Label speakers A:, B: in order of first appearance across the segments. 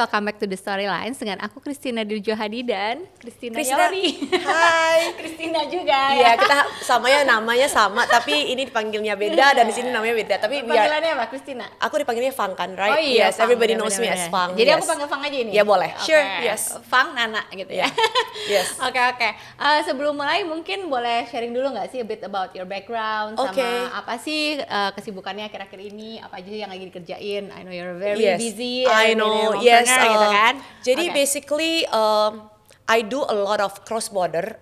A: welcome back to The Storylines dengan aku Christina Dirjo Hadi dan Christina
B: Christina.
A: Yori.
B: Hai.
A: Christina juga
B: Iya, kita namanya sama, tapi ini dipanggilnya beda dan di sini namanya beda. Tapi
A: panggilannya apa, Christina?
B: aku dipanggilnya Fang kan, right?
A: Oh iya,
B: yes,
A: Fang,
B: everybody
A: bener,
B: knows
A: bener,
B: me as
A: bener.
B: Fang.
A: Jadi
B: yes.
A: aku panggil Fang aja ini?
B: Ya boleh,
A: Okay.
B: sure, yes.
A: Fang, Nana gitu ya?
B: Yes.
A: Oke. Sebelum mulai mungkin boleh sharing dulu nggak sih a bit about your background, sama apa sih kesibukannya akhir-akhir ini, apa aja yang lagi dikerjain? I know you're very busy.
B: I know, yes.
A: Gitu kan?
B: Jadi basically, I do a lot of cross-border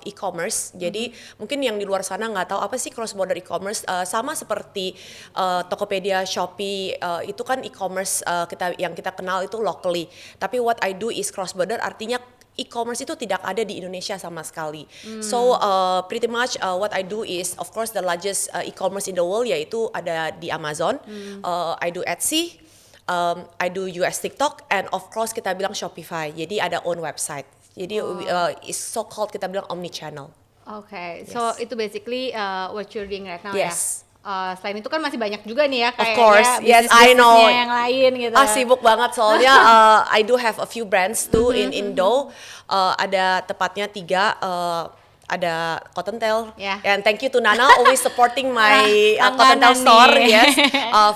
B: e-commerce. Jadi mungkin yang di luar sana nggak tahu apa sih cross-border e-commerce. Sama seperti Tokopedia, Shopee, itu kan e-commerce yang kita kenal itu locally. Tapi what I do is cross-border, artinya e-commerce itu tidak ada di Indonesia sama sekali. So pretty much what I do is, of course, the largest e-commerce in the world, yaitu ada di Amazon. I do Etsy. I do US TikTok, and of course kita bilang Shopify. Jadi ada own website. Jadi is so called kita bilang omni-channel.
A: Okay, so itu basically what you're doing right now
B: Yes.
A: ya. Selain itu kan masih banyak juga nih ya
B: Of
A: kayak
B: course, yes, I know.
A: yang lain gitu.
B: Sibuk banget soalnya I do have a few brands too in Indo. Ada tepatnya 3. Ada Cottontail, and thank you to Nana always supporting my Cottontail store, yes,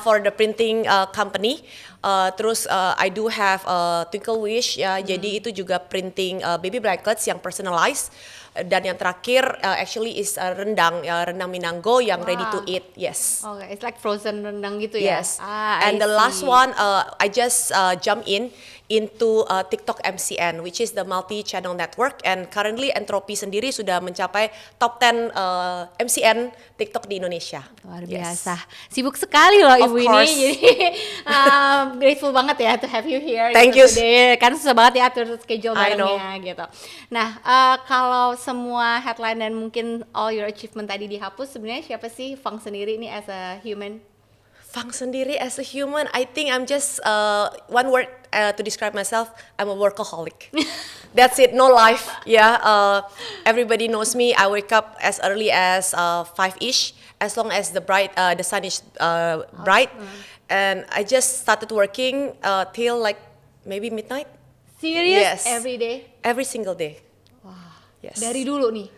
B: for the printing company. Terus I do have Twinkle Wish, ya, jadi itu juga printing baby blankets yang personalized. Dan yang terakhir actually is rendang Minanggo yang ready to eat, yes.
A: Okay, it's like frozen rendang gitu ya.
B: Yes. And the last one, I just jump into TikTok MCN, which is the multi-channel network, and currently Entropy sendiri sudah mencapai top 10 MCN TikTok di Indonesia.
A: Luar biasa. Sibuk sekali loh ibu ini. Jadi grateful banget ya to have you here.
B: Thank you.
A: Today. Kan susah banget ya atur schedule barengnya gitu. Nah, kalau semua headline dan mungkin all your achievement tadi dihapus, sebenarnya siapa sih Fang sendiri ini as a human?
B: Fang sendiri as a human, I think I'm just one word to describe myself. I'm a workaholic. That's it, no life. Yeah, everybody knows me. I wake up as early as 5-ish, as long as the sun is bright, and I just started working till like maybe midnight.
A: Serious?
B: Yes.
A: Every day?
B: Every single day.
A: Wah.
B: Yes.
A: Dari dulu nih.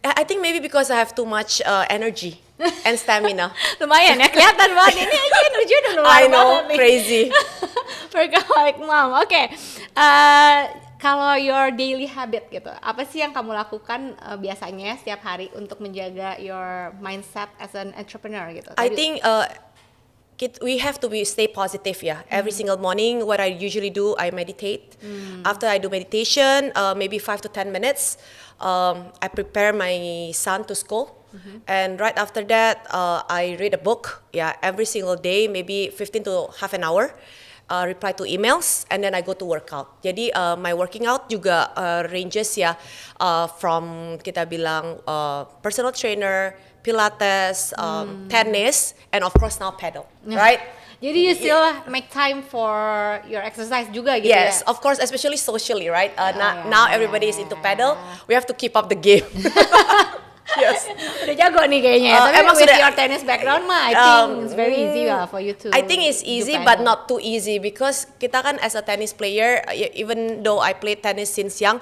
B: I think maybe because I have too much energy and stamina.
A: Lumayan ya, kelihatan banget. Ini aja energi udah lumayan
B: I know,
A: banget nih.
B: crazy.
A: Workaholic mom. Oke. Kalau your daily habit gitu, apa sih yang kamu lakukan biasanya setiap hari untuk menjaga your mindset as an entrepreneur gitu?
B: I think we have to stay positive, yeah. Every single morning, what I usually do, I meditate. After I do meditation, maybe 5 to 10 minutes, I prepare my son to school. And right after that, I read a book, yeah, every single day, maybe 15 to half an hour. Reply to emails, and then I go to workout. Jadi my working out juga ranges ya from kita bilang personal trainer, Pilates, tennis, and of course now paddle, right?
A: Jadi you still make time for your exercise juga gitu ya?
B: Yes, of course, especially socially, right? Now everybody is into paddle. We have to keep up the game. Yes.
A: Udah jago nih kayaknya ya. Tapi
B: emang
A: with
B: sudah,
A: your tennis background mah I think it's very easy lah for you to.
B: I think it's easy but not too easy because kita kan as a tennis player, even though I play tennis since young,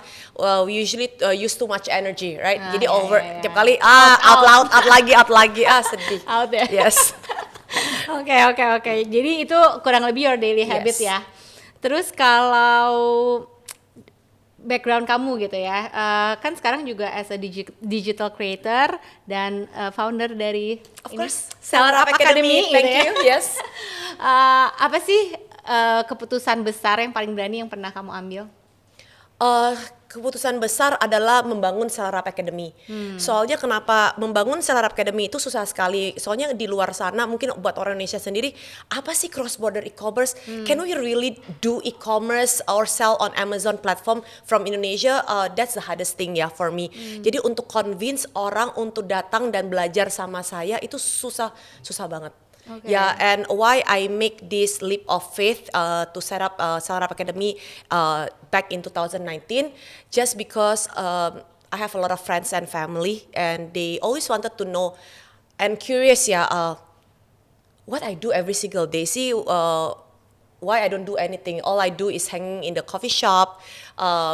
B: we usually use too much energy, right? Jadi tiap kali out lagi, sedih.
A: Out ya.
B: Yes.
A: Oke. Jadi itu kurang lebih your daily habit ya. Terus kalau background kamu gitu ya, kan sekarang juga as a digital creator dan founder dari
B: Seller Up Academy,
A: gitu
B: thank
A: ya.
B: you, yes.
A: Apa sih keputusan besar yang paling berani yang pernah kamu ambil?
B: Keputusan besar adalah membangun Seller Up Academy. Soalnya kenapa membangun Seller Up Academy itu susah sekali. Soalnya di luar sana mungkin buat orang Indonesia sendiri, apa sih cross border e-commerce? Can we really do e-commerce or sell on Amazon platform from Indonesia? That's the hardest thing ya for me. Jadi untuk convince orang untuk datang dan belajar sama saya itu susah banget.
A: Okay.
B: Yeah, and why I make this leap of faith to set up Seller Up Academy back in 2019, just because I have a lot of friends and family, and they always wanted to know and curious what I do every single day. See, why I don't do anything. All I do is hanging in the coffee shop,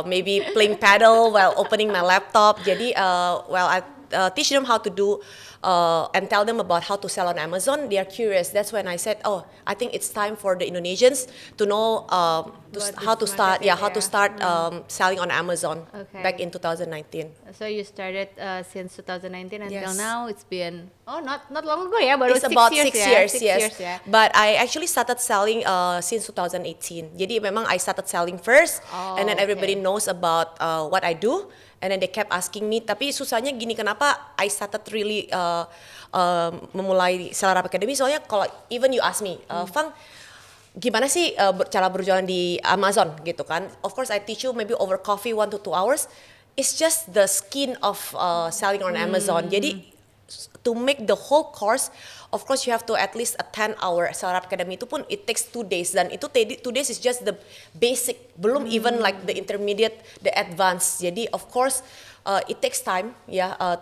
B: maybe playing paddle while opening my laptop. Jadi, I teach them how to do and tell them about how to sell on Amazon. They are curious. That's when I said, oh, I think it's time for the Indonesians to know how to start selling on Amazon back in 2019.
A: So you started since 2019 until
B: Yes.
A: now. It's been not long ago ya, baru
B: It's about 6 years,
A: Six
B: yes.
A: years ya.
B: But I actually started selling since 2018. Jadi memang I started selling first, and then everybody knows about what I do. And then they kept asking me, tapi susahnya gini, kenapa I started really memulai Seller Up Academy? Soalnya kalau even you ask me, Fang, gimana sih cara berjualan di Amazon gitu kan? Of course I teach you maybe over coffee 1 to 2 hours. It's just the skin of selling on Amazon. Jadi to make the whole course, of course you have to at least attend our Seller Up Academy. Itu pun it takes 2 days, dan itu 2 days is just the basic, belum even like the intermediate, the advanced. Jadi of course it takes time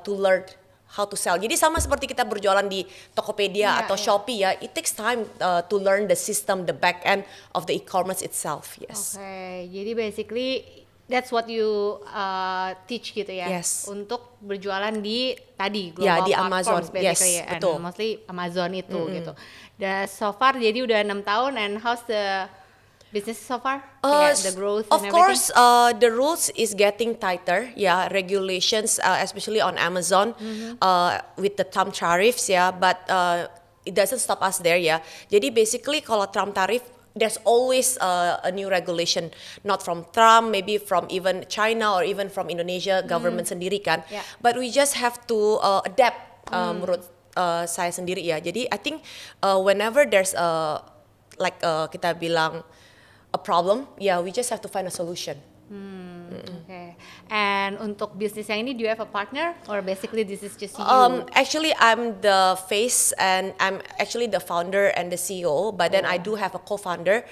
B: to learn how to sell. Jadi sama seperti kita berjualan di Tokopedia atau Shopee ya, it takes time to learn the system, the back end of the e-commerce itself. Yes.
A: Okay, jadi basically that's what you teach gitu ya,
B: Yes.
A: untuk berjualan di tadi global
B: Ya, di
A: platforms
B: Amazon.
A: basically,
B: Yes,
A: and
B: betul.
A: mostly Amazon itu gitu. Dan so far jadi udah 6 tahun, and how's the business so far? Kayak the growth
B: Of
A: and
B: course, the rules is getting tighter. Regulations, especially on Amazon, with the Trump tariffs. But it doesn't stop us there. Jadi basically, kalau Trump tariff, there's always a new regulation, not from Trump, maybe from even China or even from Indonesia government sendiri kan.
A: Yeah.
B: But we just have to adapt menurut saya sendiri ya. Jadi I think whenever there's kita bilang a problem, we just have to find a solution.
A: Okay. And untuk bisnis yang ini, do you have a partner or basically this is just you?
B: Actually, I'm the face and I'm actually the founder and the CEO. But then I do have a co-founder.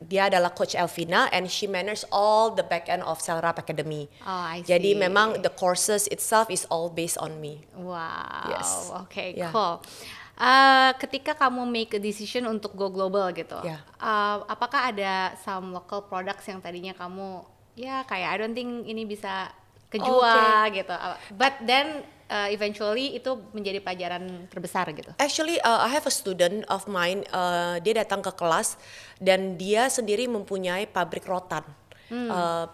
B: Dia adalah Coach Elvina, and she manages all the back end of Seller Up Academy.
A: Oh, I
B: Jadi
A: see.
B: memang the courses itself is all based on me.
A: Wow.
B: Yes.
A: Okay,
B: Yeah.
A: cool. Ketika kamu make a decision untuk go global gitu,
B: Yeah.
A: Apakah ada some local products yang tadinya kamu kayak I don't think ini bisa kejual gitu, but then eventually itu menjadi pelajaran terbesar gitu?
B: Actually, I have a student of mine. Dia datang ke kelas dan dia sendiri mempunyai pabrik rotan.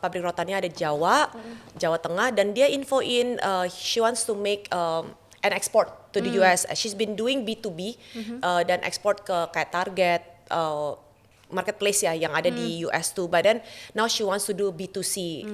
B: Pabrik rotannya ada di Jawa Tengah, dan dia infoin she wants to make an export to the US. She's been doing B2B dan ekspor ke kayak Target, marketplace yang ada di US tuh. But then now she wants to do B2C,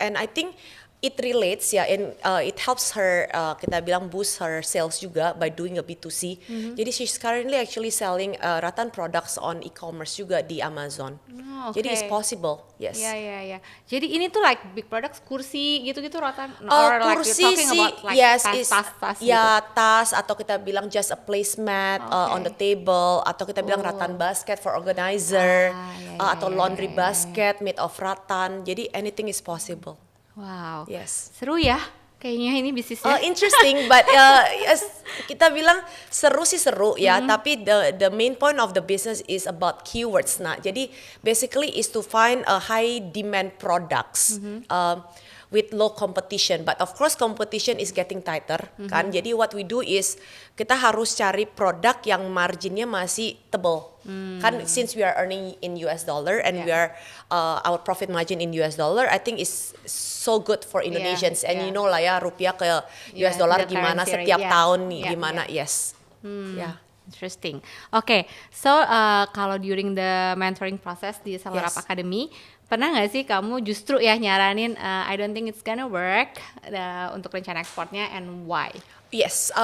B: and I think it relates and it helps her, kita bilang boost her sales juga by doing a B2C. Jadi she's currently actually selling Rattan products on e-commerce juga di Amazon.
A: Okay.
B: Jadi it's possible, yes.
A: Ya. Jadi ini tuh like big products, kursi gitu-gitu Rattan? Or like you're
B: Kursi
A: talking
B: sih,
A: about like
B: yes,
A: tas gitu?
B: ya tas, atau kita bilang just a placemat on the table, atau kita bilang rattan basket for organizer, atau laundry basket made of rattan. Jadi anything is possible.
A: Wow.
B: Yes.
A: Seru ya kayaknya ini bisnisnya.
B: Interesting, but yes, kita bilang seru sih seru ya, tapi the main point of the business is about keywords. Nah, jadi basically is to find a high demand products with low competition, but of course competition is getting tighter kan. Jadi what we do is kita harus cari produk yang marginnya masih tebal. Kan since we are earning in US dollar and we are our profit margin in US dollar, I think is so good for Indonesians. And you know lah ya, rupiah ke US dollar
A: the
B: gimana
A: currency rate,
B: setiap tahun gimana. Yes.
A: Interesting. Okay, so kalau during the mentoring process di Seller Up Academy, pernah nggak sih kamu justru nyaranin I don't think it's gonna work untuk rencana ekspornya, and why?
B: Yes,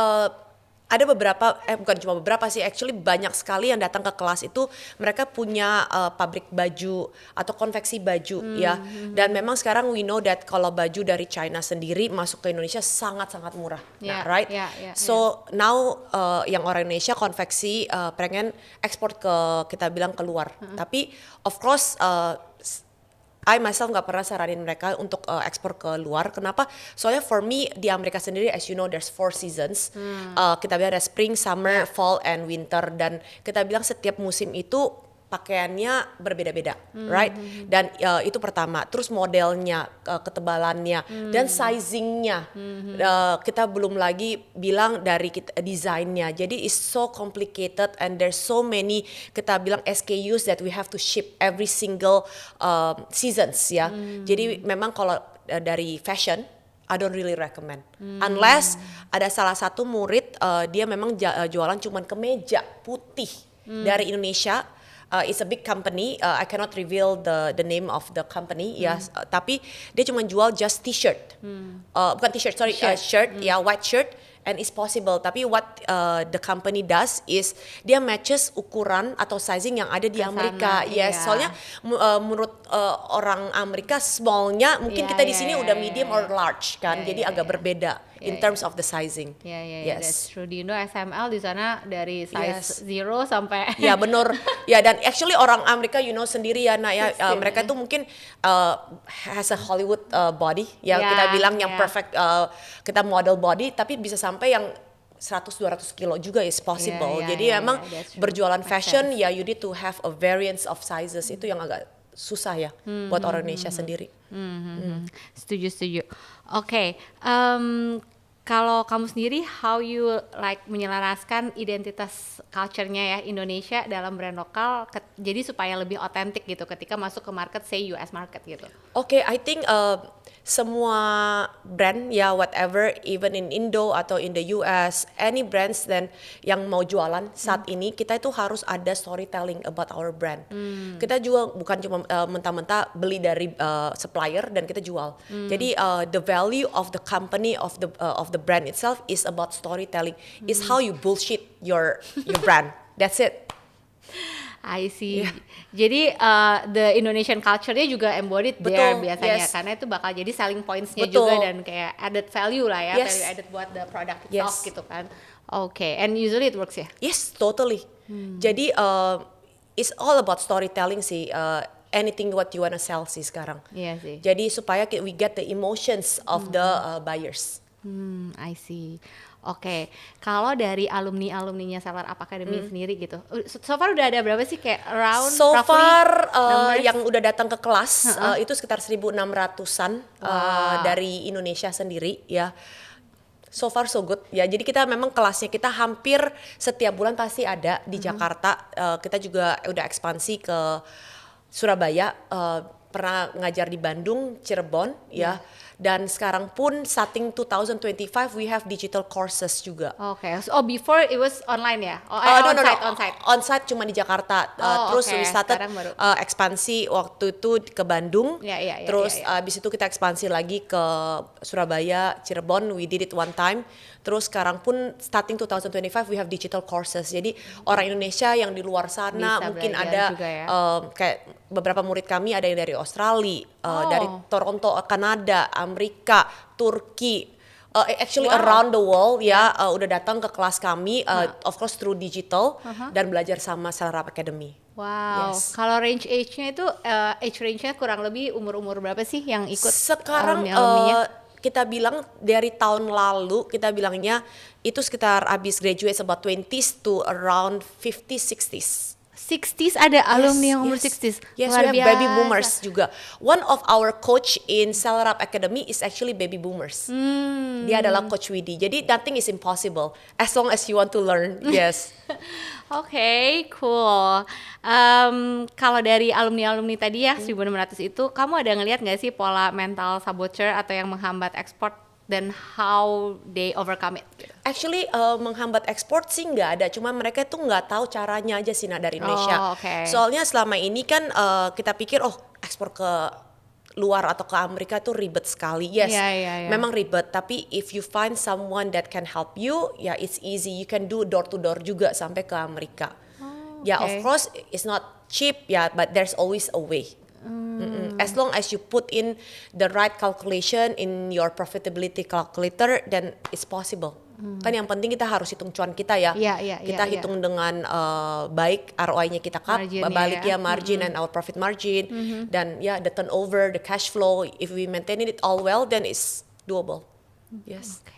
B: ada beberapa, bukan cuma beberapa sih, actually banyak sekali yang datang ke kelas itu mereka punya pabrik baju atau konveksi baju dan memang sekarang we know that kalau baju dari China sendiri masuk ke Indonesia sangat-sangat murah, right? So now yang orang Indonesia konveksi pengen ekspor ke kita bilang keluar, tapi of course I myself nggak pernah saranin mereka untuk ekspor ke luar. Kenapa? Soalnya for me di Amerika sendiri, as you know, there's 4 seasons. Kita bilang ada spring, summer, fall, and winter. Dan kita bilang setiap musim itu pakaiannya berbeda-beda, right? Dan itu pertama. Terus modelnya, ketebalannya, dan sizingnya. Kita belum lagi bilang dari desainnya. Jadi it's so complicated and there's so many kita bilang SKUs that we have to ship every single seasons ya. Jadi memang kalau dari fashion I don't really recommend. Unless ada salah satu murid dia memang jualan cuman kemeja putih dari Indonesia. It's a big company. I cannot reveal the name of the company. Yes, tapi dia cuma jual just t-shirt. Bukan t-shirt, sorry, shirt. Ya, white shirt. And it's possible. Tapi what the company does is dia matches ukuran atau sizing yang ada di Amerika. Yes, soalnya menurut orang Amerika smallnya mungkin kita di sini udah medium or large kan. Jadi agak berbeda in terms of the sizing.
A: Yes, that's true. Di Indo SML di sana dari size 0 sampai.
B: Ya benar. Ya dan actually orang Amerika you know sendiri ya nak ya mereka tuh mungkin has a Hollywood body ya kita bilang yang perfect kita model body tapi bisa sampai yang 100-200 kilo juga is possible. Jadi emang berjualan fashion ya you need to have a variance of sizes itu yang agak susah ya buat orang Indonesia sendiri.
A: Setuju. Oke, kalau kamu sendiri how you like menyelaraskan identitas culture-nya ya Indonesia dalam brand lokal jadi supaya lebih otentik gitu ketika masuk ke market say US market gitu.
B: Oke, I think semua brand ya whatever even in Indo atau in the US any brands dan yang mau jualan saat ini kita itu harus ada storytelling about our brand. Kita juga bukan cuma mentah-mentah beli dari supplier dan kita jual. Jadi the value of the company of the brand itself is about storytelling. Is how you bullshit your brand. That's it.
A: I see. Jadi the Indonesian culture-nya juga embodied there biasanya karena itu bakal jadi selling points-nya juga dan kayak added value lah ya, value added buat the product itself gitu kan. Okay, and usually it works ya?
B: Yes, totally. Jadi it's all about storytelling sih. Anything what you wanna sell sih sekarang.
A: Iya sih.
B: Jadi supaya we get the emotions of the buyers.
A: I see. Oke, kalau dari alumninya Seller Up Academy sendiri gitu, so far udah ada berapa sih kayak around?
B: So far yang udah datang ke kelas itu sekitar 1.600-an dari Indonesia sendiri ya. So far so good ya. Jadi kita memang kelasnya kita hampir setiap bulan pasti ada di Jakarta. Kita juga udah ekspansi ke Surabaya. Pernah ngajar di Bandung, Cirebon ya. Dan sekarang pun starting 2025 we have digital courses juga.
A: Okay. So, before it was online ya?
B: On-site. On-site cuma di Jakarta. Terus we started ekspansi waktu itu ke Bandung. Terus abis itu kita ekspansi lagi ke Surabaya, Cirebon. We did it one time. Terus sekarang pun starting 2025 we have digital courses. Jadi orang Indonesia yang di luar sana bisa mungkin ada kayak beberapa murid kami ada yang dari Australia, dari Toronto, Kanada, Amerika, Turki, actually around the world udah datang ke kelas kami, of course through digital dan belajar sama Seller Up Academy.
A: Wow, kalau range age-nya itu age range-nya kurang lebih umur berapa sih yang ikut?
B: Sekarang kita bilang dari tahun lalu kita bilangnya itu sekitar abis graduate about 20s to around 50s, 60s.
A: 60s ada alumni yang umur 60s.
B: Yes, we have baby boomers juga. One of our coach in Seller Up Academy is actually baby boomers. Dia adalah Coach Widi. Jadi nothing is impossible as long as you want to learn. Yes.
A: Okay, cool. Kalau dari alumni tadi ya 1.600 itu, kamu ada ngelihat nggak sih pola mental saboteur atau yang menghambat ekspor dan how they overcome it?
B: Actually menghambat ekspor sih nggak ada, cuma mereka tuh nggak tahu caranya aja sih dari Indonesia. Soalnya selama ini kan kita pikir ekspor ke luar atau ke Amerika tuh ribet sekali. Yes, memang ribet. Tapi if you find someone that can help you, it's easy. You can do door to door juga sampai ke Amerika. Of course it's not cheap, but there's always a way. As long as you put in the right calculation in your profitability calculator, then it's possible. Kan yang penting kita harus hitung cuan kita ya. Kita hitung dengan baik ROI-nya kita balik ya margin and our profit margin dan ya the turnover, the cash flow. If we maintain it all well, then it's doable. Yes.
A: Okay.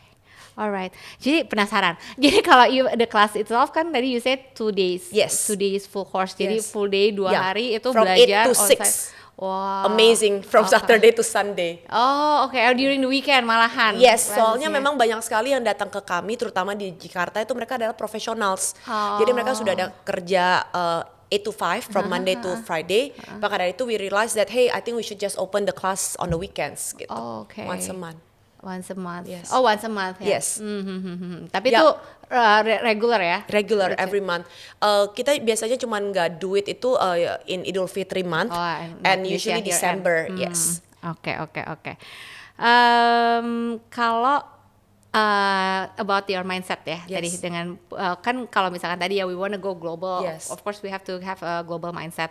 A: Alright. Jadi penasaran. Jadi kalau the class itself kan tadi you said 2 days.
B: Yes.
A: 2 days full course. Jadi
B: Yes.
A: full day 2 hari itu
B: From
A: belajar
B: 8 to 6.
A: onsite. Wow.
B: Amazing from Saturday to Sunday.
A: Oh, oke. During the weekend malahan.
B: Yes, soalnya memang banyak sekali yang datang ke kami, terutama di Jakarta itu mereka adalah professionals. Jadi mereka sudah ada kerja 8 to 5 from Monday to Friday. Maka dari itu we realize that hey, I think we should just open the class on the weekends gitu.
A: Oh, okay.
B: Once a month.
A: Once a month.
B: Yes.
A: Oh, once a month ya.
B: Yes.
A: Tapi
B: Ya.
A: itu regular ya?
B: Regular every month. Kita biasanya cuma nggak do it itu in Idul Fitri month and usually December. Yes.
A: Oke. Kalau about your mindset ya tadi dengan kan kalau misalkan tadi ya we wanna go global, of course we have to have a global mindset.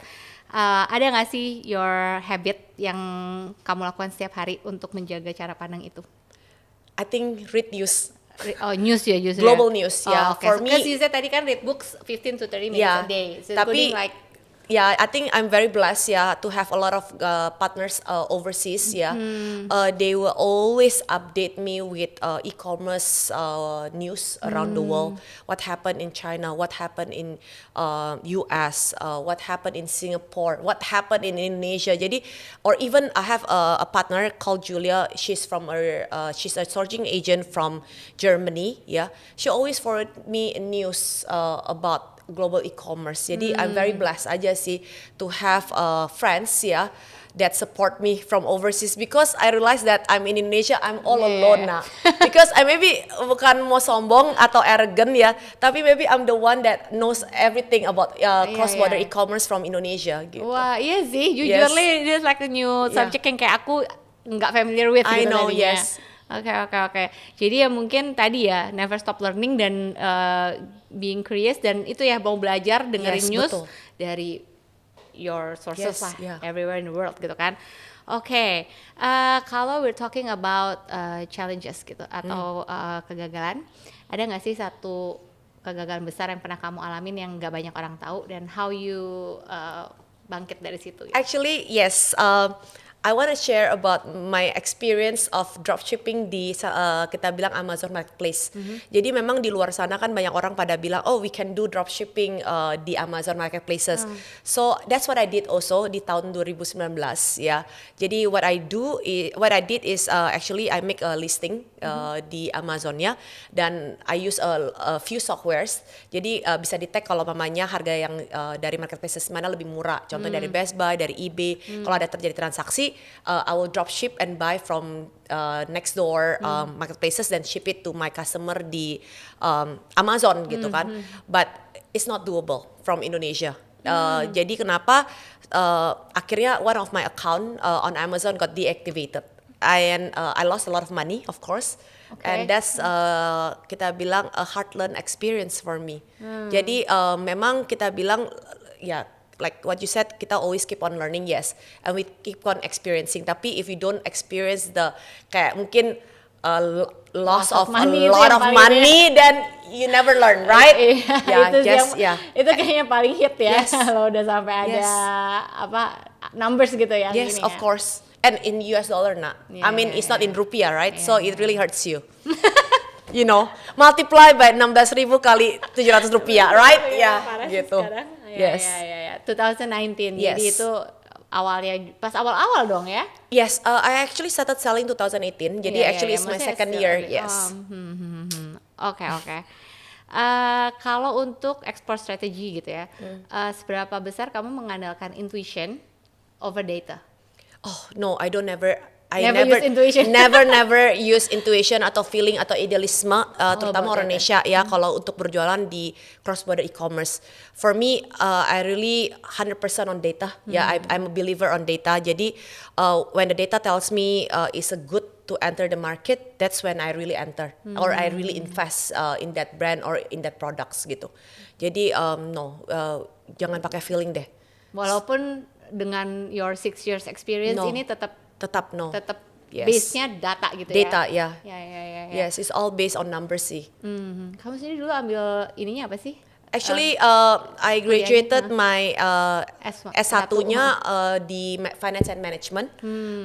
A: Ada nggak sih your habit yang kamu lakukan setiap hari untuk menjaga cara pandang itu?
B: I think read news.
A: News ya justru.
B: Global news ya.
A: Okay.
B: For me,
A: because you said tadi kan read books 15 to 30 minutes a day. So
B: tapi
A: like
B: I think I'm very blessed to have a lot of partners overseas they will always update me with e-commerce news around the world. What happened in China, what happened in US, what happened in Singapore, what happened in Indonesia. Jadi or even I have a partner called Julia. She's a sourcing agent from Germany. She always forward me news about global e-commerce. Jadi I'm very blessed aja sih to have friends that support me from overseas because I realize that I'm in Indonesia, I'm all alone now. Because I maybe bukan mau sombong atau arrogant tapi maybe I'm the one that knows everything about cross-border e-commerce from Indonesia gitu.
A: Wah, iya sih, jujurly this like a new subject yang kayak aku nggak familiar with gitu tadinya. Oke. Jadi ya mungkin tadi ya never stop learning dan being curious dan itu ya mau belajar dengerin news dari your sources everywhere in the world gitu kan. Oke. Kalau we're talking about challenges gitu atau kegagalan, ada nggak sih satu kegagalan besar yang pernah kamu alamin yang nggak banyak orang tahu dan how you bangkit dari situ? Gitu?
B: Actually, yes. I want to share about my experience of dropshipping di kita bilang Amazon Marketplace. Jadi memang di luar sana kan banyak orang pada bilang, oh we can do dropshipping di Amazon Marketplaces. So that's what I did also di tahun 2019 Jadi what I did is actually I make a listing di Amazon dan I use a few softwares. Jadi bisa di-tag kalau mamanya harga yang dari marketplaces mana lebih murah. Contoh dari Best Buy, dari eBay. Kalau ada terjadi transaksi I will drop ship and buy from next door marketplaces dan ship it to my customer di Amazon gitu kan. But it's not doable from Indonesia. Jadi kenapa akhirnya one of my account on Amazon got deactivated. I lost a lot of money, of course. And that's kita bilang a hard-learned experience for me. Jadi memang kita bilang like what you said, kita always keep on learning, yes, and we keep on experiencing. Tapi if you don't experience the kayak mungkin loss of a lot of money, then you never learn, right?
A: Itu kayaknya paling hit ya. Kalau udah sampai ada numbers gitu ya.
B: Yes, of course. And in US dollar I mean it's not in rupiah, right? So it really hurts you. You know, multiply by 16.000 kali 700 rupiah, right? Gitu.
A: Yes. 2019. Jadi itu awalnya pas awal-awal dong ya?
B: Yes, I actually started selling 2018. Jadi actually it's my second year. Yes.
A: Oke. Kalau untuk export strategy gitu ya, seberapa besar kamu mengandalkan intuition over data?
B: Oh no, I never
A: use intuition.
B: never use intuition atau feeling atau idealisme terutama orang Indonesia kalau untuk berjualan di cross border e-commerce. For me, I really 100% on data. I'm a believer on data. Jadi when the data tells me it's a good to enter the market, that's when I really enter or I really invest in that brand or in that products gitu. Jadi jangan pakai feeling deh.
A: Walaupun dengan your 6 years experience ini tetap
B: Yes.
A: Base-nya data gitu
B: Data,
A: ya.
B: ya.
A: Ya.
B: Yes, it's all based on numbers sih.
A: Kamu sendiri dulu ambil ininya apa sih?
B: Actually, I
A: kuliahnya,
B: graduated my S1-nya
A: S1.
B: di Finance and Management,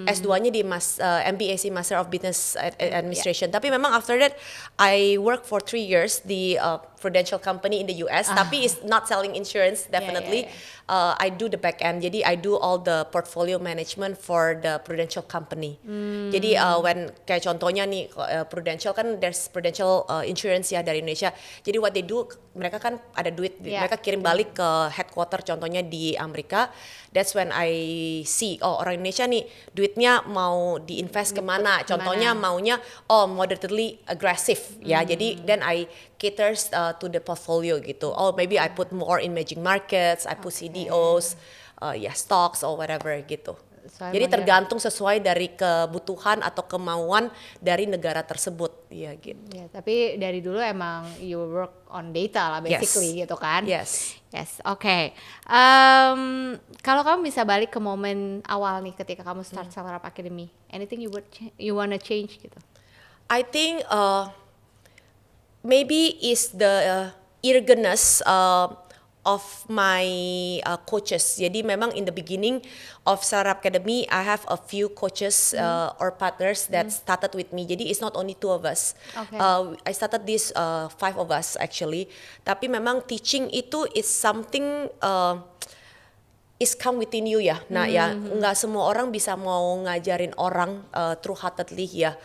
B: S2-nya di MBAC Master of Business Administration. Tapi memang after that, I work for 3 years di Prudential company in the US. Tapi it's not selling insurance, definitely. I do the back end. Jadi I do all the portfolio management for the Prudential company. Jadi when kayak contohnya nih Prudential kan there's Prudential insurance ya dari Indonesia. Jadi what they do, mereka kan ada duit, mereka kirim balik ke headquarter contohnya di Amerika. That's when I see orang Indonesia nih duitnya mau diinvest kemana. Contohnya maunya moderately aggressive ya. Jadi then I caters to the portfolio gitu. Maybe I put more in emerging markets, I put CDOs, stocks or whatever gitu. Jadi tergantung sesuai dari kebutuhan atau kemauan dari negara tersebut, ya gitu.
A: Ya, tapi dari dulu emang you work on data lah basically gitu kan?
B: Yes.
A: Oke. Kalau kamu bisa balik ke momen awal nih ketika kamu start Seller Up Academy, anything you wanna change gitu?
B: I think maybe is the eagerness of my coaches. Jadi memang in the beginning of Seller Up Academy, I have a few coaches or partners that started with me. Jadi it's not only 2 of us.
A: Okay.
B: I started this 5 of us actually. Tapi memang teaching itu is something is come within you ya. Nah ya, nggak semua orang bisa mau ngajarin orang true heartedly ya.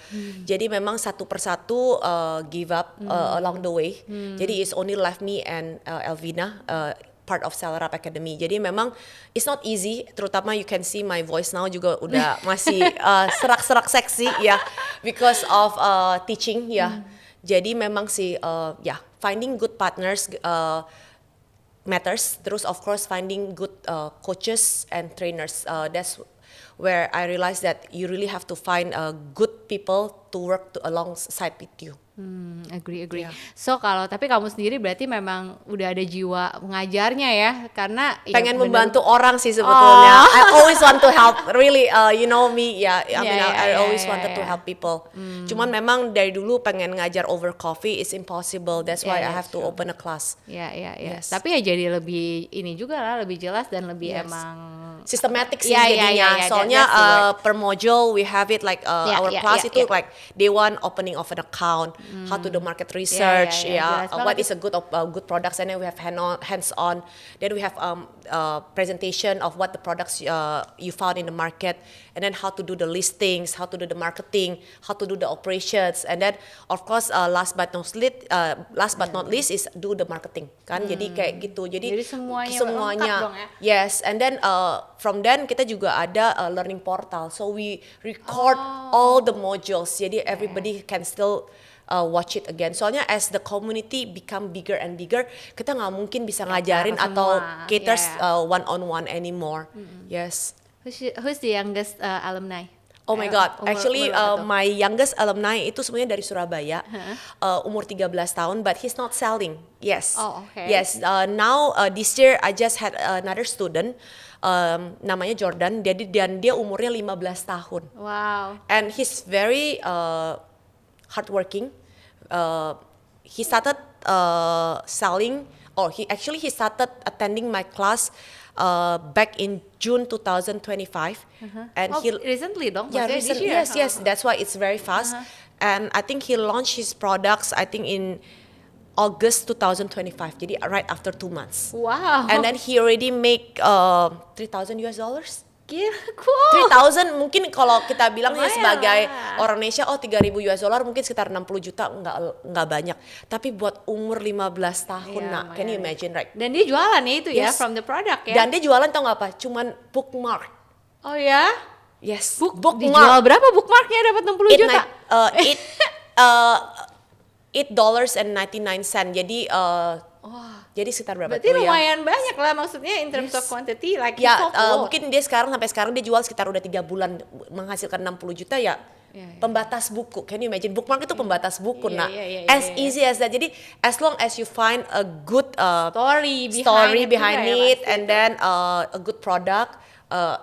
B: Jadi memang satu persatu give up along the way. Jadi it's only left me and Elvina part of Seller Up Academy. Jadi memang it's not easy, terutama you can see my voice now juga udah masih serak-serak seksi ya, because of teaching ya. Jadi memang sih finding good partners matters. Terus of course finding good coaches and trainers. That's where I realized that you really have to find good people to work alongside with you.
A: Agree.
B: Yeah.
A: So tapi kamu sendiri berarti memang udah ada jiwa mengajarnya ya, karena
B: pengen membantu orang sih sebetulnya. I always want to help, really. You know me, I always wanted to help people. Cuman memang dari dulu pengen ngajar over coffee is impossible. That's why I have to open a class.
A: Yes. Tapi ya jadi lebih ini juga lah, lebih jelas dan lebih emang
B: systematic sih jadinya. Soalnya per module we have it like our class itu like day one opening of an account, how to do market research, what is a good products, and then we have hands-on. Then we have presentation of what the products you found in the market, and then how to do the listings, how to do the marketing, how to do the operations, and then of course last but not least is do the marketing kan. Jadi kayak gitu. Jadi semuanya dong, ya? Yes, and then from then kita juga ada learning portal, so we record all the modules. Jadi everybody can still watch it again. Soalnya as the community become bigger and bigger, kita nggak mungkin bisa ngajarin atau caters one-on-one anymore. Yes.
A: Who's the youngest alumni?
B: Oh my God, actually my youngest alumni itu sebenarnya dari Surabaya, umur 13 tahun, but he's not selling. Yes.
A: Oh, okay.
B: Yes, now this year I just had another student, namanya Jordan, dan dia umurnya 15 tahun.
A: Wow.
B: And he's very hardworking. He started selling, he started attending my class back in June 2025, and
A: recently dong?
B: Yeah, recently. Yes. That's why it's very fast. And I think he launched his products, I think in August 2025. Jadi right after 2 months.
A: Wow.
B: And then he already make $3,000.
A: Gila, cool.
B: 3,000 mungkin kalau kita bilangnya sebagai orang Indonesia, $3,000 mungkin sekitar 60 juta, nggak banyak. Tapi buat umur 15 tahun, can you imagine, right?
A: Dan dia jualan ya itu ya, from the product ya.
B: Dan dia jualan tau nggak apa? Cuman bookmark.
A: Oh ya?
B: Yes.
A: Bookmark. Dijual berapa bookmarknya dapat 60 juta? $8.99. Jadi jadi sekitar berapa? Berarti lumayan banyak lah, maksudnya in terms of quantity, like
B: mungkin dia sampai sekarang dia jual sekitar udah 3 bulan menghasilkan 60 juta ya. Pembatas buku, can you imagine? Bookmark itu pembatas buku, as easy as that. Jadi as long as you find a good story behind it, and then a good product,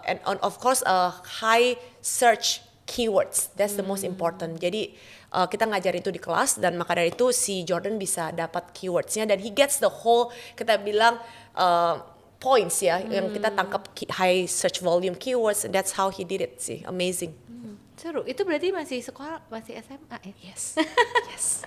B: and of course a high search keywords. That's the most important. Jadi kita ngajarin itu di kelas, dan maka dari itu si Jordan bisa dapat keywordsnya, dan he gets the whole, kita bilang points ya, yang kita tangkap high search volume keywords. That's how he did it sih. Amazing.
A: Seru. Itu berarti masih sekolah, masih SMA ya?
B: Yes. Yes.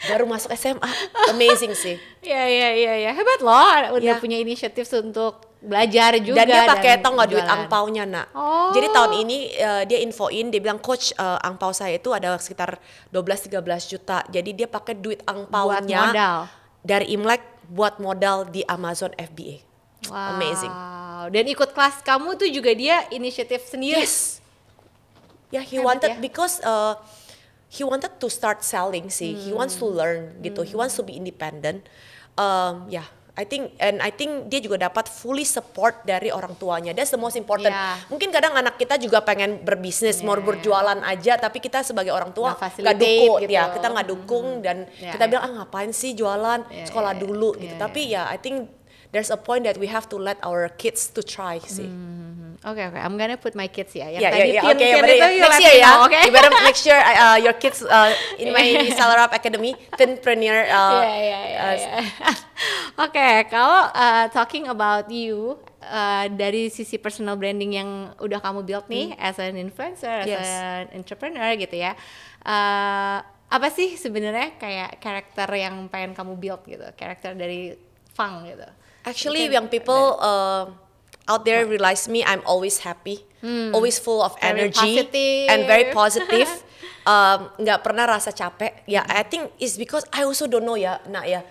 B: Baru masuk SMA. Amazing sih.
A: Iya. Hebat loh, udah punya inisiatif untuk belajar juga.
B: Dan dia pakai tau nggak duit
A: jualan.
B: angpaunya, nak.
A: Oh.
B: Jadi tahun ini dia infoin, dia bilang, coach, angpau saya itu ada sekitar 12-13 juta. Jadi dia pakai duit angpaunya
A: Buat modal.
B: dari Imlek buat modal di Amazon FBA.
A: Wow.
B: Amazing.
A: Dan ikut kelas kamu tuh juga dia inisiatif sendiri.
B: Yes. Ya, he
A: Hebat
B: wanted
A: ya.
B: because he wanted to start selling sih. He wants to learn gitu. He wants to be independent. Yeah. I think dia juga dapat fully support dari orang tuanya. That's the most important.
A: Yeah.
B: Mungkin kadang anak kita juga pengen berbisnis, mau berjualan aja, tapi kita sebagai orang tua
A: Nggak
B: nggak dukung,
A: gitu.
B: ya kita nggak dukung, dan kita bilang ngapain sih jualan, sekolah dulu gitu. Tapi ya I think there's a point that we have to let our kids to try sih.
A: Oke, I'm gonna put my kids ya. Yang
B: Yeah,
A: tadi
B: yeah,
A: teen
B: okay,
A: itu
B: next
A: you let
B: year
A: me
B: ya.
A: know, okay?
B: You better make sure your kids in my Salarap Academy, Teenpreneur.
A: Yeah. Oke, kalau talking about you dari sisi personal branding yang udah kamu build nih as an influencer, as an entrepreneur gitu ya. Apa sih sebenarnya kayak karakter yang pengen kamu build gitu? Karakter dari Fang gitu.
B: Actually, young people out there realize me, I'm always happy, always full of
A: Very
B: energy,
A: positive.
B: and very positive. Nggak pernah rasa capek. Ya, I think it's because I also don't know ya, nak ya.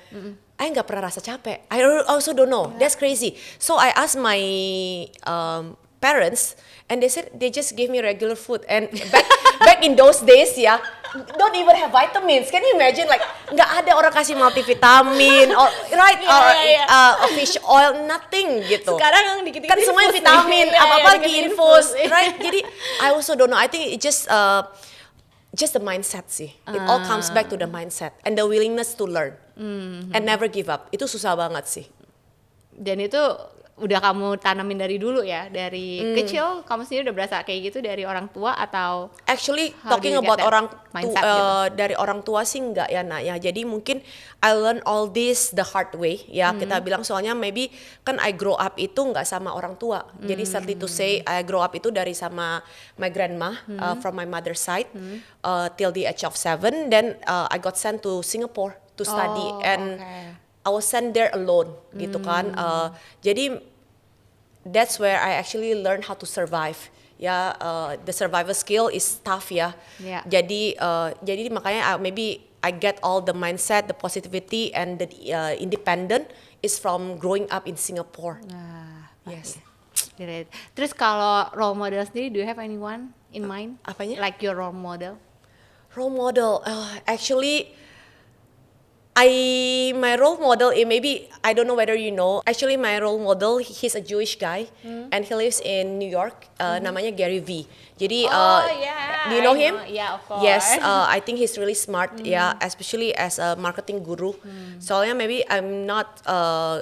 B: I nggak pernah rasa capek. I also don't know. That's crazy. So I asked my parents, and they said they just gave me regular food. And back in those days ya, don't even have vitamins. Can you imagine, like nggak ada orang kasih multivitamin, or fish oil, nothing gitu.
A: Sekarang dikit-dikit
B: Kan semuanya
A: infus
B: vitamin,
A: nih.
B: apa-apa
A: Iya,
B: lagi
A: dikit
B: infus,
A: infus.
B: right? Jadi I also don't know. I think it just the mindset sih. It all comes back to the mindset and the willingness to learn and never give up. Itu susah banget sih.
A: Dan itu udah kamu tanamin dari dulu ya, dari kecil kamu sendiri udah berasa kayak gitu dari orang tua atau
B: Actually,
A: how do
B: talking
A: you get
B: about
A: that
B: orang
A: mindset gitu?
B: dari orang tua sih enggak ya, nak ya. Jadi mungkin I learn all this the hard way ya, kita bilang, soalnya maybe kan I grow up itu nggak sama orang tua. Jadi sadly to say, I grow up itu dari sama my grandma from my mother's side till the age of 7. Then I got sent to Singapore to study, and I was sent there alone gitu kan. Jadi that's where I actually learn how to survive. Ya, the survival skill is tough ya.
A: Yeah.
B: Jadi makanya maybe I get all the mindset, the positivity, and the independent is from growing up in Singapore. Yes.
A: Okay. Terus kalau role model sendiri, do you have anyone in mind?
B: Apanya?
A: Like your role model?
B: Role model, actually, my role model, maybe I don't know whether you know. Actually, my role model, he's a Jewish guy, and he lives in New York. Namanya Gary V. Jadi, do you know him?
A: Yeah, of course.
B: Yes, I think he's really smart. Yeah, especially as a marketing guru. Soalnya maybe I'm not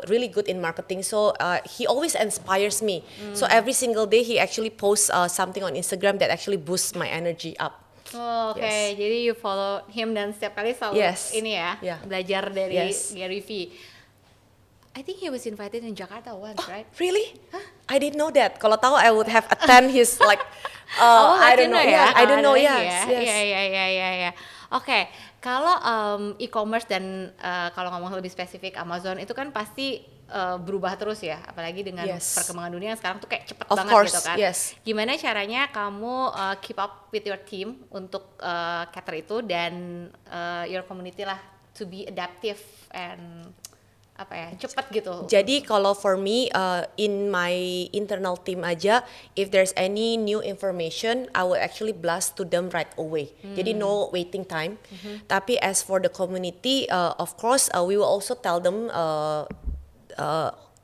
B: really good in marketing, so he always inspires me. So every single day he actually posts something on Instagram that actually boosts my energy up.
A: Oh, oke. Jadi you follow him dan setiap kali selalu ini ya, belajar dari Gary V. I think he was invited in Jakarta once, right?
B: Really? Huh? I didn't know that. Kalau tahu I would have attend his like I don't know.
A: Ya?
B: I don't know.
A: Yes.
B: Yes.
A: Iya. Oke, kalau e-commerce dan kalau ngomong lebih spesifik Amazon itu kan pasti berubah terus ya, apalagi dengan perkembangan dunia yang sekarang tuh kayak cepet banget gitu kan.
B: Yes.
A: Gimana caranya kamu keep up with your team untuk cater itu dan your community lah to be adaptive and cepet gitu.
B: Jadi kalau for me in my internal team aja, if there's any new information, I will actually blast to them right away. Jadi no waiting time. Tapi as for the community, of course we will also tell them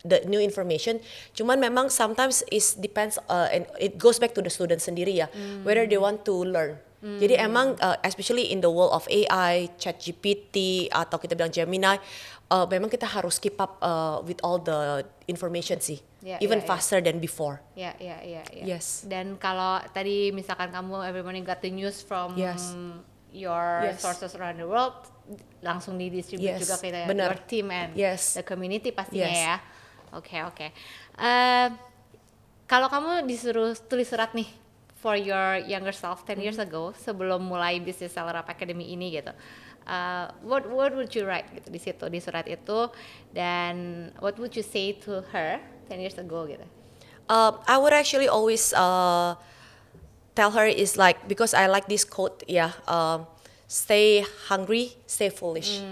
B: the new information. Cuman memang sometimes it depends and it goes back to the student sendiri ya, whether they want to learn. Jadi emang especially in the world of AI, ChatGPT atau kita bilang Gemini, memang kita harus keep up with all the information sih,
A: Yeah,
B: even
A: yeah,
B: faster than before.
A: Ya, ya, ya, ya.
B: Yes.
A: Dan kalau tadi misalkan kamu every morning got the news from
B: Yes.
A: your
B: Yes.
A: sources around the world, langsung didistribute
B: Yes,
A: juga ke
B: benar.
A: your team and
B: Yes.
A: the community pastinya
B: Yes.
A: ya. Oke, oke. Kalau kamu disuruh tulis surat nih for your younger self 10 years ago, sebelum mulai bisnis Seller Up Academy ini gitu, what would you write gitu di situ, di surat itu, dan what would you say to her 10 years ago gitu?
B: I would actually always tell her is like, because I like this quote, stay hungry, stay foolish.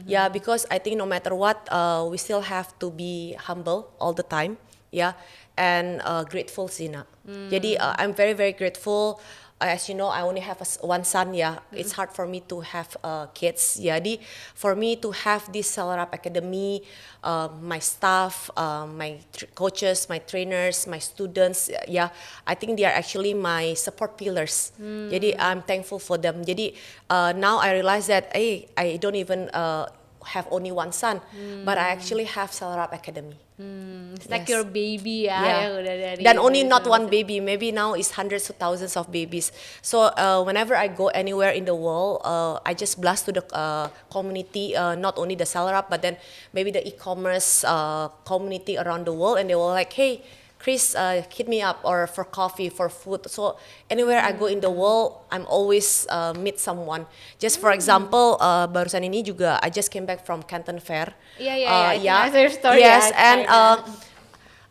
B: Yeah, because I think no matter what, we still have to be humble all the time. Yeah, and grateful sih nak. Jadi I'm very very grateful. As you know, I only have one son. Yeah, it's hard for me to have kids. Jadi for me to have this Seller Up Academy, my staff, my coaches, my trainers, my students, I think they are actually my support pillars. Jadi I'm thankful for them. Jadi now I realize that I don't even have only one son, but I actually have Seller Up Academy.
A: It's like your baby ya,
B: Yeah.
A: yang udah dari
B: Dan only not
A: sampai
B: one baby, maybe now is hundreds of thousands of babies. So whenever I go anywhere in the world, I just blast to the community, not only the Seller Up, but then maybe the e-commerce community around the world, and they were like, hey, Chris, hit me up or for coffee, for food. So anywhere I go in the world, I'm always meet someone. Just for example, barusan ini juga I just came back from Canton Fair.
A: Yeah. I think I saw your story.
B: Yes,
A: ya,
B: and
A: China.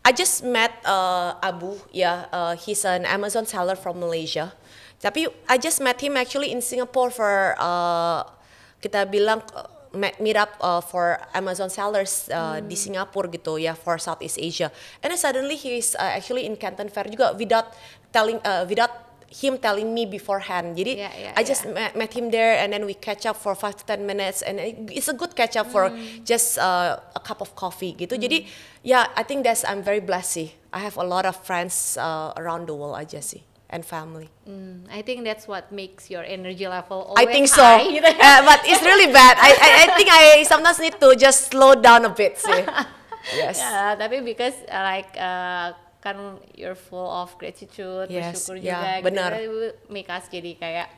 B: I just met Abu. He's an Amazon seller from Malaysia. Tapi I just met him actually in Singapore for kita bilang meet up for Amazon sellers di Singapura gitu ya, for Southeast Asia. And then suddenly he's actually in Canton Fair juga without him telling me beforehand. Jadi I just met him there, and then we catch up for 5 to 10 minutes, and it's a good catch up for just a cup of coffee gitu. Jadi I think I'm very blessed sih. I have a lot of friends around the world aja sih, and family.
A: I think that's what makes your energy level
B: I
A: always
B: think so,
A: high, gitu ya.
B: but it's really bad. I think I sometimes need to just slow down a bit sih. Yes.
A: Ya, tapi because kan you're full of gratitude,
B: Yes,
A: bersyukur
B: yeah,
A: juga,
B: benar.
A: gitu, make us jadi kayak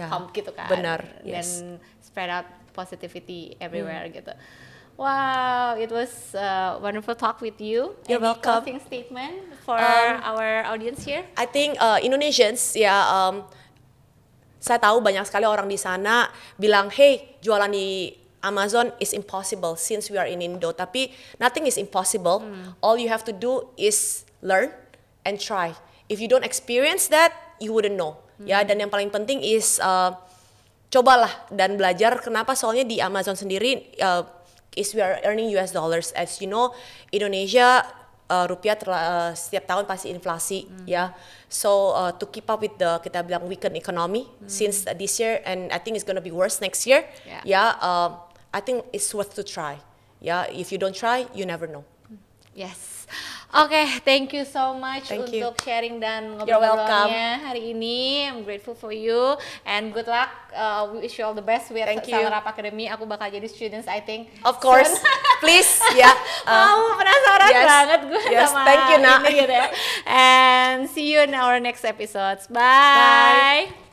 A: pump gitu kan,
B: benar,
A: dan
B: yes.
A: spread out positivity everywhere gitu. Wow, it was a wonderful talk with you.
B: You're
A: Any
B: welcome.
A: closing statement for our audience here?
B: I think Indonesians saya tahu banyak sekali orang di sana bilang, hey, jualan di Amazon is impossible since we are in Indo. Tapi nothing is impossible. All you have to do is learn and try. If you don't experience that, you wouldn't know. Ya, dan yang paling penting is cobalah dan belajar. Kenapa? Soalnya di Amazon sendiri is we are earning US dollars. As you know, Indonesia rupiah setiap tahun pasti inflasi, ya. So to keep up with the kita bilang weakened economy since this year, and I think it's gonna be worse next year. I think it's worth to try. If you don't try, you never know.
A: Yes. Oke, thank you so much
B: Thank you.
A: untuk sharing dan
B: You're welcome.
A: ngobrol-ngobrolnya hari ini. I'm grateful for you and good luck. We wish you all the best with
B: Thank you.
A: Seller Up Academy. Aku bakal jadi students, I think.
B: Of course, please,
A: Mau penasaran
B: yes.
A: banget gue
B: Yes,
A: sama
B: thank you, Nak.
A: ini gitu ya. And see you in our next episodes. Bye.